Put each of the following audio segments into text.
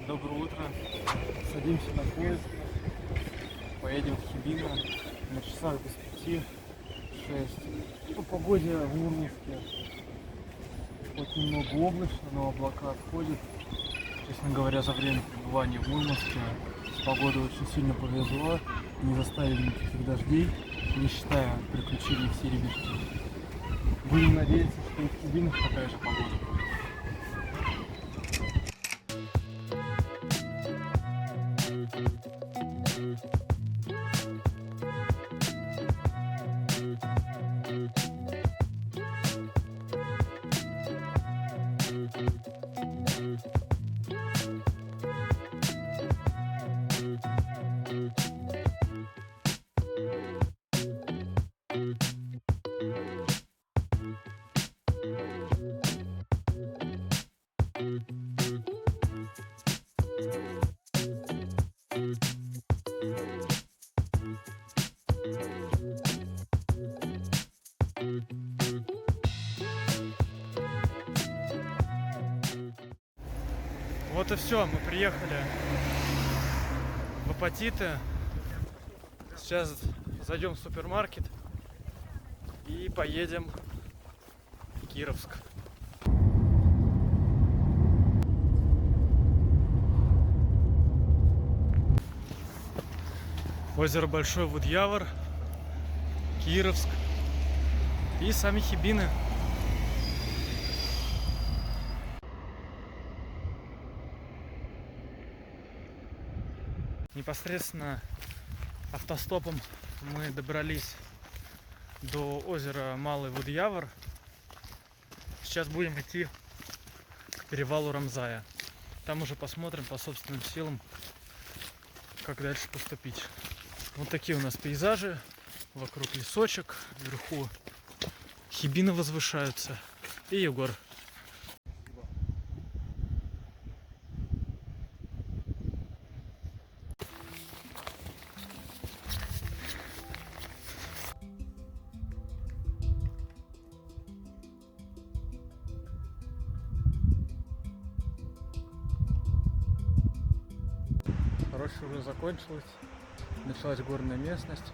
Доброе утро. Садимся на поезд. Поедем в Хибино. На часах без 5-6. По погоде в Мурманске хоть немного облачно, но облака отходят. Честно говоря, за время пребывания в Мурманске с погодой очень сильно повезло. Не заставили никаких дождей, не считая приключений в Серебряке. Будем надеяться, что и в Хибинах такая же погода будет. Вот и все, мы приехали в Апатиты. Сейчас зайдем в супермаркет и поедем в Кировск. Озеро Большой Вудьявор, Кировск и сами Хибины. Непосредственно автостопом мы добрались до озера Малый Вудьявор. Сейчас будем идти к перевалу Рамзая. Там уже посмотрим по собственным силам, как дальше поступить. Вот такие у нас пейзажи. Вокруг лесочек, вверху Хибины возвышаются и Егор. Короче, уже закончилось. Началась горная местность.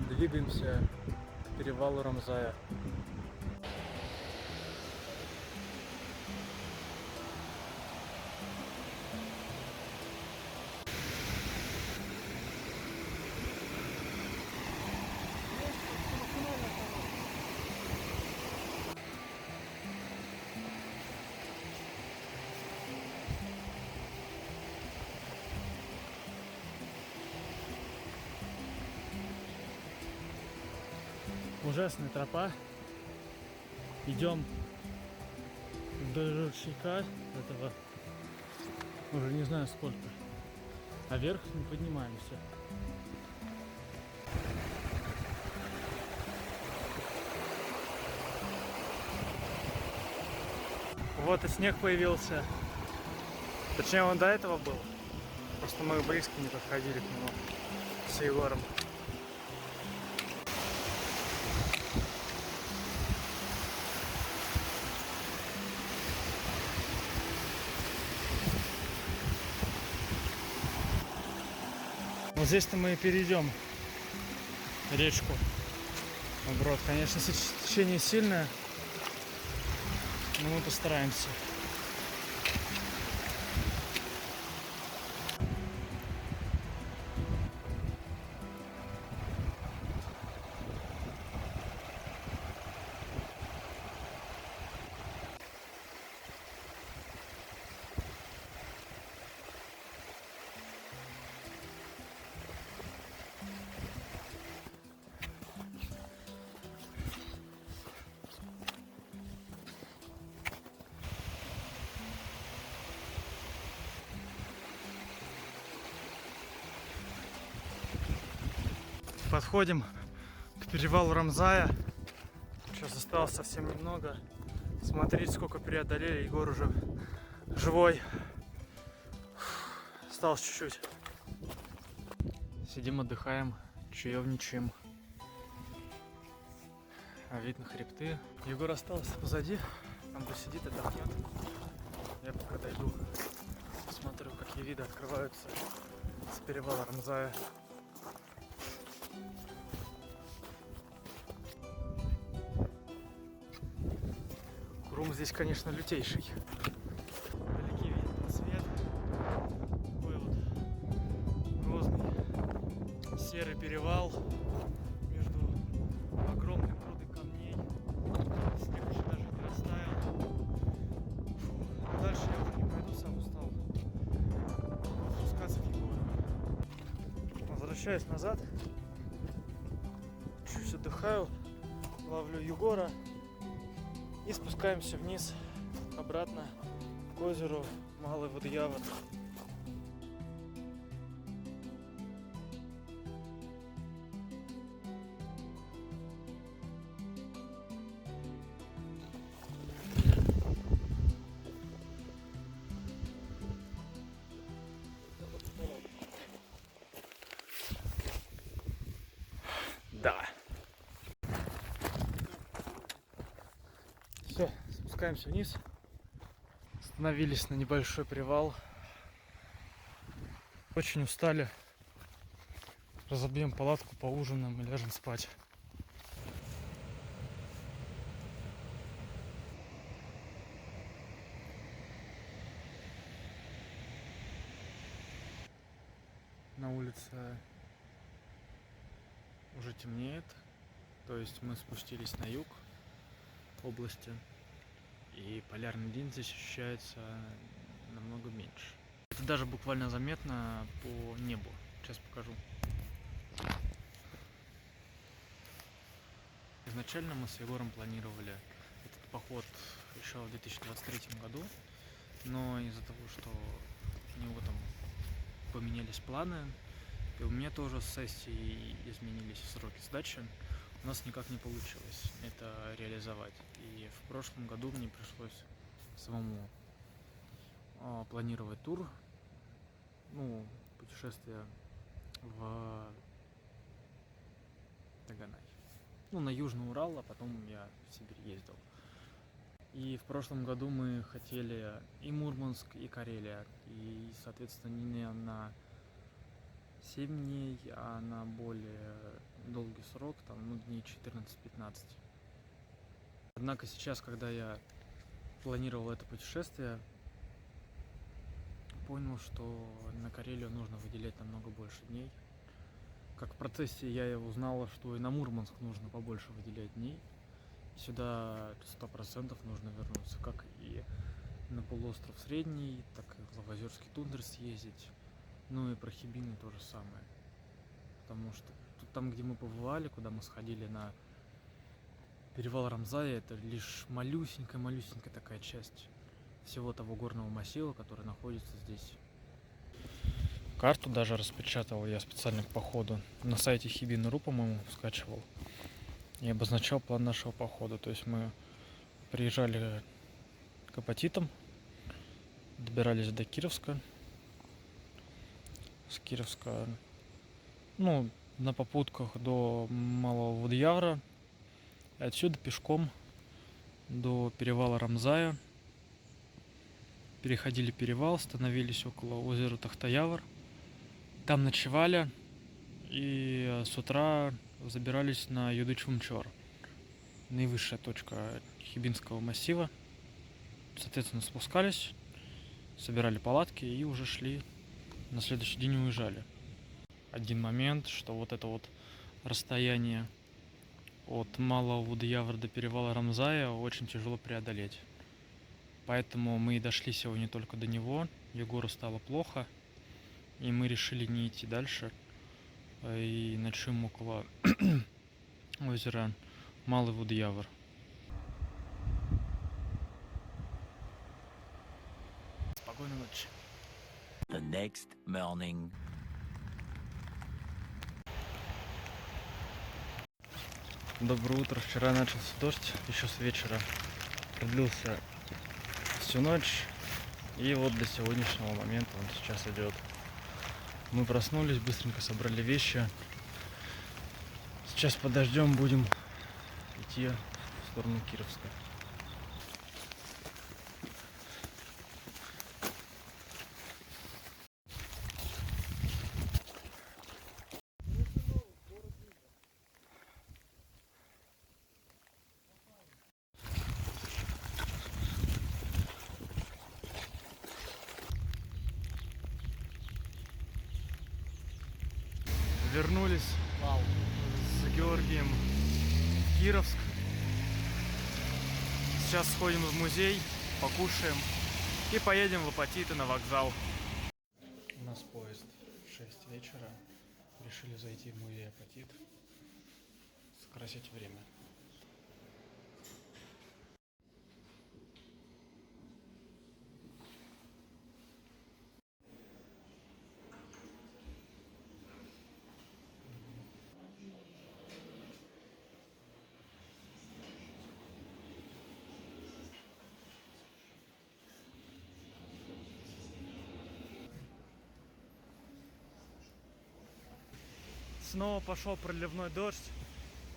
Двигаемся к перевалу Рамзая. Ужасная тропа. Идем до ручейка этого, уже не знаю сколько, а вверх не поднимаемся. Вот и снег появился. Точнее, он до этого был. Просто мы близко не подходили к нему с Егором. Вот здесь-то мы и перейдем речку вброд. Конечно, течение сильное, но мы постараемся. Подходим к перевалу Рамзая. Сейчас осталось совсем немного. Смотрите, сколько преодолели. Егор уже живой. Осталось чуть-чуть. Сидим, отдыхаем, чаевничаем. А видно хребты. Егор остался позади. Там посидит, отдохнет. Я пока дойду, посмотрю, виды открываются с перевала Рамзая. Урум здесь, конечно, лютейший. Вдалеке виден просвет. Такой вот грозный серый перевал между огромной грудой камней. Снег еще даже не растаял. Фу. Дальше я уже не пойду, сам устал. Спускаться в гору. Возвращаюсь назад. Чуть отдыхаю. Ловлю Югора. И спускаемся вниз, обратно к озеру Малый Водоявр. Да. Все, спускаемся вниз. Остановились на небольшой привал. Очень устали. Разобьем палатку, поужинаем и ляжем спать. На улице уже темнеет. То есть мы спустились на юг области. И полярный день здесь ощущается намного меньше. Это даже буквально заметно по небу. Сейчас покажу. Изначально мы с Егором планировали этот поход еще в 2023 году, но из-за того, что у него там поменялись планы, и у меня тоже с сессией изменились сроки сдачи, у нас никак не получилось это реализовать. И в прошлом году мне пришлось самому планировать тур, путешествие в Таганай. На Южный Урал, а потом я в Сибирь ездил. И в прошлом году мы хотели и Мурманск, и Карелия. И, соответственно, не на 7 дней, а на более долгий срок, дней 14-15. Однако сейчас, когда я планировал это путешествие, понял, что на Карелию нужно выделять намного больше дней. Как в процессе я узнала, что и на Мурманск нужно побольше выделять дней. Сюда 100% нужно вернуться, как и на полуостров Средний, так и в Лавозерский тундр съездить. И про Хибины то же самое. Потому что там, где мы побывали, куда мы сходили на перевал Рамзая, это лишь малюсенькая такая часть всего того горного массива, который находится здесь. Карту даже распечатал я специально к походу. На сайте Хибины.ру, по-моему, скачивал. И обозначал план нашего похода. То есть мы приезжали к Апатитам, добирались до Кировска. С Кировска, на попутках до Малого Водоявра. И отсюда пешком до перевала Рамзая. Переходили перевал, становились около озера Тахтаявр. Там ночевали и с утра забирались на Юдыч-Умчор, наивысшая точка Хибинского массива. Соответственно, спускались, собирали палатки и уже шли, на следующий день уезжали. Один момент, что вот это вот расстояние от Малого Водоявра до перевала Рамзая очень тяжело преодолеть. Поэтому мы и дошли сегодня только до него. Егору стало плохо, и мы решили не идти дальше. И ночуем около озера Малый Водоявр. Спокойной ночи. The next morning. Доброе утро. Вчера начался дождь, еще с вечера. Продлился всю ночь. И вот до сегодняшнего момента он сейчас идет. Мы проснулись, быстренько собрали вещи. Сейчас под дождем будем идти в сторону Кировска. Вернулись с Георгием в Кировск. Сейчас сходим в музей, покушаем и поедем в Апатиты на вокзал. У нас поезд в 6 вечера. Решили зайти в музей Апатит, скрасить время. Снова пошел проливной дождь.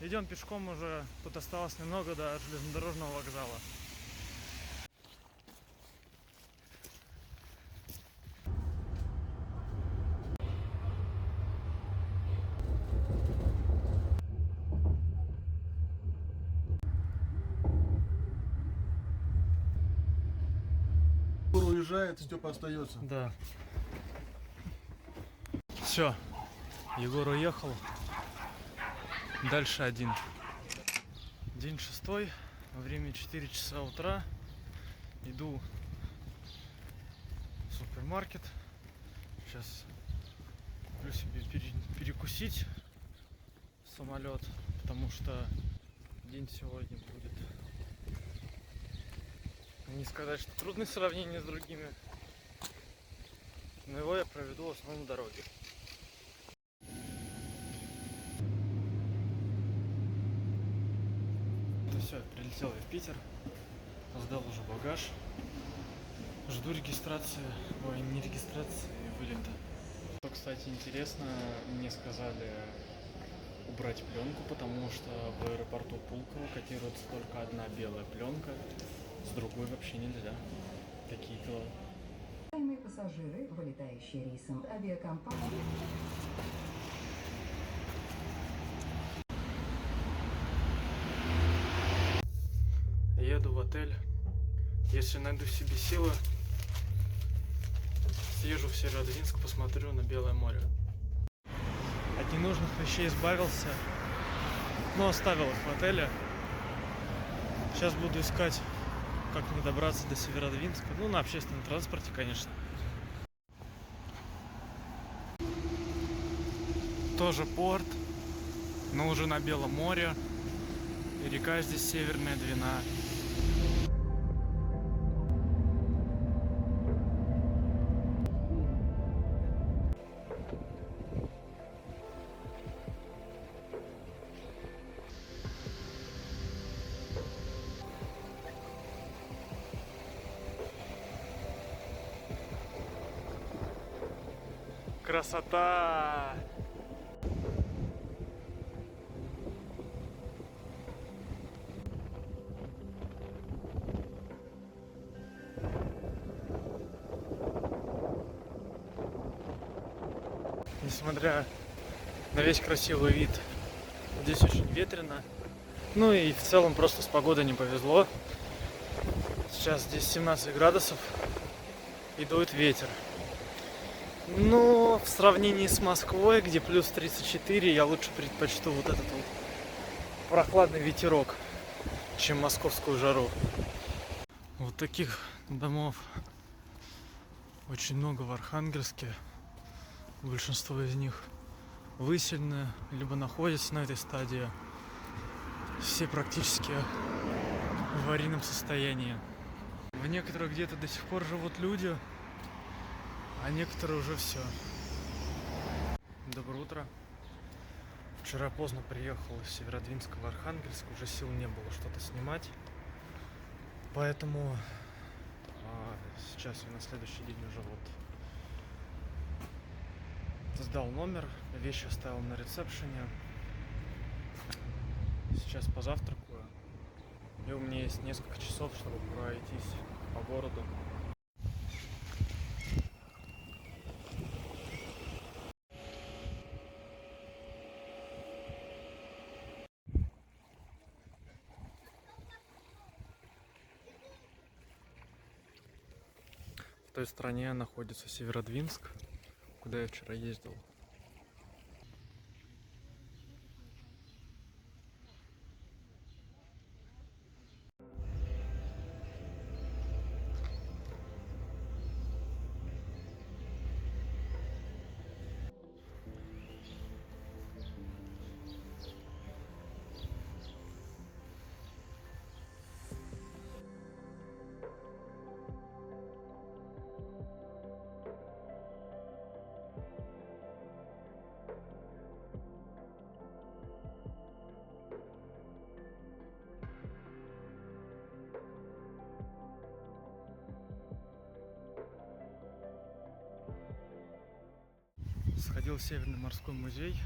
Идем пешком уже. Тут осталось немного до железнодорожного вокзала. Уезжает, Степа остается. Да. Все. Егор уехал. Дальше один. День 6. Время 4 часа утра. Иду в супермаркет. Сейчас куплю себе перекусить в самолет, потому что день сегодня будет, не сказать, что трудный в сравнении с другими, но его я проведу в основном на дороге. Все, прилетел я в Питер, сдал уже багаж, жду регистрации, ой, не регистрации, вылета. Что, кстати, интересно, мне сказали убрать пленку, потому что в аэропорту Пулково котируется только одна белая пленка, с другой вообще нельзя. Такие дела. Уважаемые пассажиры, вылетающие рейсом авиакомпании. Еду в отель. Если найду в себе силы, съезжу в Северодвинск, посмотрю на Белое море. От ненужных вещей избавился, но оставил их в отеле. Сейчас буду искать, как мне добраться до Северодвинска. Ну, на общественном транспорте, конечно. Тоже порт, но уже на Белом море. И река здесь Северная Двина. Красота! Несмотря на весь красивый вид, здесь очень ветрено. Ну и в целом просто с погодой не повезло. Сейчас здесь 17 градусов и дует ветер. Но в сравнении с Москвой, где плюс 34, я лучше предпочту вот этот вот прохладный ветерок, чем московскую жару. Вот таких домов очень много в Архангельске. Большинство из них выселены, либо находятся на этой стадии. Все практически в аварийном состоянии. В некоторых где-то до сих пор живут люди, а некоторые уже все. Доброе утро. Вчера поздно приехал из Северодвинска в Архангельск, уже сил не было что-то снимать. Поэтому сейчас я на следующий день уже вот сдал номер, вещи оставил на ресепшене. Сейчас позавтракаю. И у меня есть несколько часов, чтобы пройтись по городу. В той стране находится Северодвинск, куда я вчера ездил. Сходил в Северный морской музей.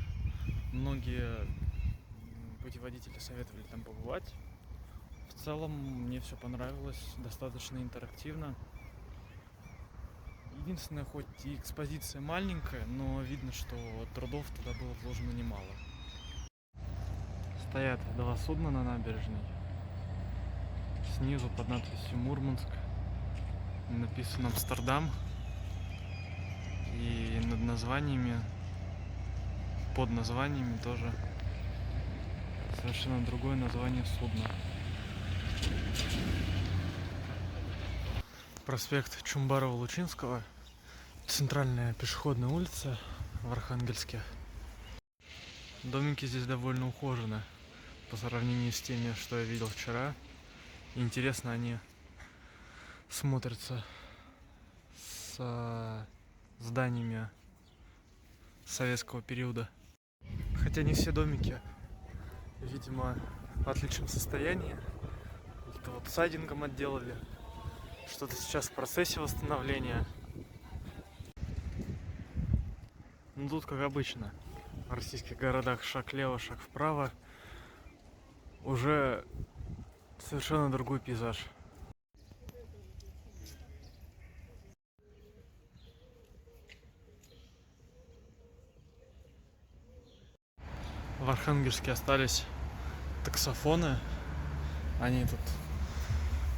Многие путеводители советовали там побывать. В целом мне все понравилось, достаточно интерактивно. Единственное, хоть и экспозиция маленькая, но видно, что трудов туда было вложено немало. Стоят два судна на набережной. Снизу под надписью «Мурманск» написано «Амстердам». И над названиями, под названиями тоже совершенно другое название судна. Проспект Чумбарова-Лучинского, центральная пешеходная улица в Архангельске. Домики здесь довольно ухожены по сравнению с теми, что я видел вчера. И интересно они смотрятся с зданиями советского периода. Хотя не все домики, видимо, в отличном состоянии. Это вот сайдингом отделали. Что-то сейчас в процессе восстановления. Ну тут, как обычно, в российских городах шаг влево, шаг вправо. Уже совершенно другой пейзаж. В Архангельске остались таксофоны. Они тут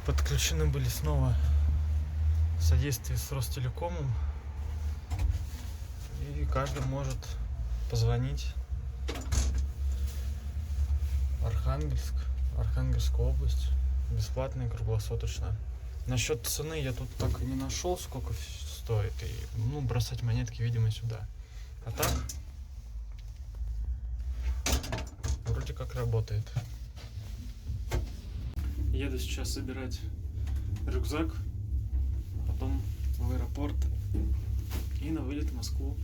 подключены были снова в содействии с Ростелекомом. И каждый может позвонить в Архангельск, Архангельскую область. Бесплатно и круглосуточно. Насчет цены я тут так и не нашел, сколько стоит. И, бросать монетки, видимо, сюда. А так вроде как работает. Еду сейчас собирать рюкзак, потом в аэропорт и на вылет в Москву.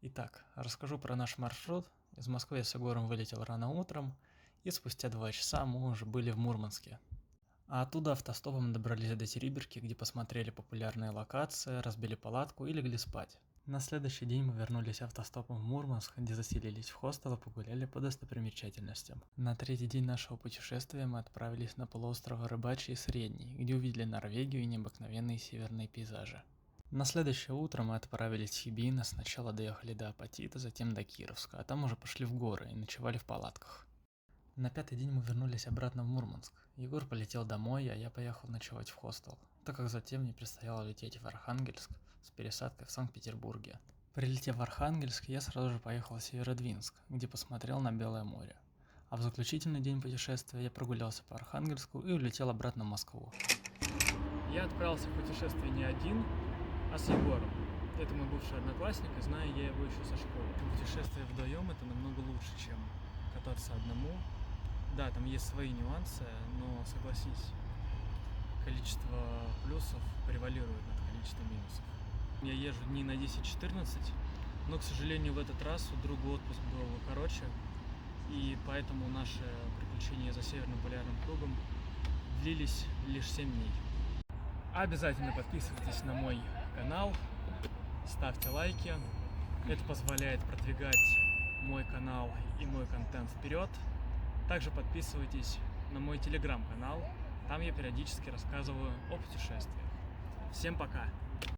Итак, расскажу про наш маршрут. Из Москвы я с Егором вылетел рано утром, и спустя 2 часа мы уже были в Мурманске. А оттуда автостопом добрались до Териберки, где посмотрели популярные локации, разбили палатку и легли спать. На следующий день мы вернулись автостопом в Мурманск, где заселились в хостел и погуляли по достопримечательностям. На 3-й день нашего путешествия мы отправились на полуостров Рыбачий и Средний, где увидели Норвегию и необыкновенные северные пейзажи. На следующее утро мы отправились в Хибино, сначала доехали до Апатита, затем до Кировска, а там уже пошли в горы и ночевали в палатках. На 5-й день мы вернулись обратно в Мурманск. Егор полетел домой, а я поехал ночевать в хостел, так как затем мне предстояло лететь в Архангельск с пересадкой в Санкт-Петербурге. Прилетев в Архангельск, я сразу же поехал в Северодвинск, где посмотрел на Белое море. А в заключительный день путешествия я прогулялся по Архангельску и улетел обратно в Москву. Я отправился в путешествие не один, а с Егором. Это мой бывший одноклассник, и знаю я его еще со школы. Путешествие вдвоем это намного лучше, чем кататься одному. Да, там есть свои нюансы, но согласись, количество плюсов превалирует над количеством минусов. Я езжу дней на 10-14, но, к сожалению, в этот раз у друга отпуск был короче, и поэтому наши приключения за Северным полярным кругом длились лишь 7 дней. Обязательно подписывайтесь на мой канал, ставьте лайки. Это позволяет продвигать мой канал и мой контент вперед. Также подписывайтесь на мой телеграм-канал. Там я периодически рассказываю о путешествиях. Всем пока!